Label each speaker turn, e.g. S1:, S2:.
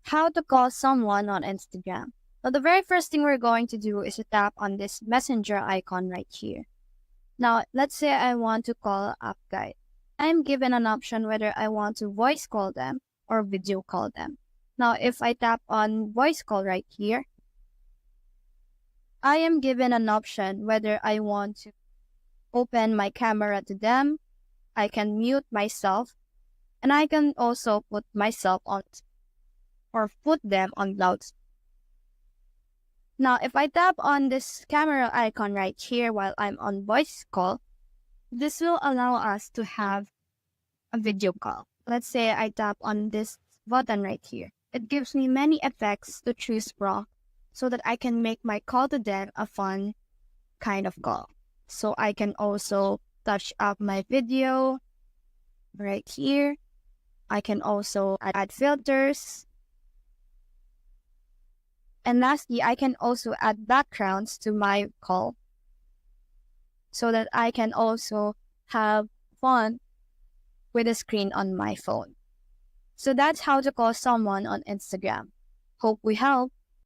S1: How to call someone on Instagram. Now, the very first thing we're going to do is to tap on this messenger icon right here. Now, let's say I want to call App Guide. I'm given an option whether I want to voice call them or video call them. Now, if I tap on voice call right here, I am given an option whether I want to open my camera to them, I can mute myself, and I can also put myself on or put them on loudspeaker. Now, if I tap on this camera icon right here while I'm on voice call, this will allow us to have a video call. Let's say I tap on this button right here. It gives me many effects to choose from so that I can make my call to them a fun kind of call. So I can also touch up my video right here. I can also add filters. And lastly, I can also add backgrounds to my call so that I can also have fun with the screen on my phone. So that's how to call someone on Instagram. Hope we help.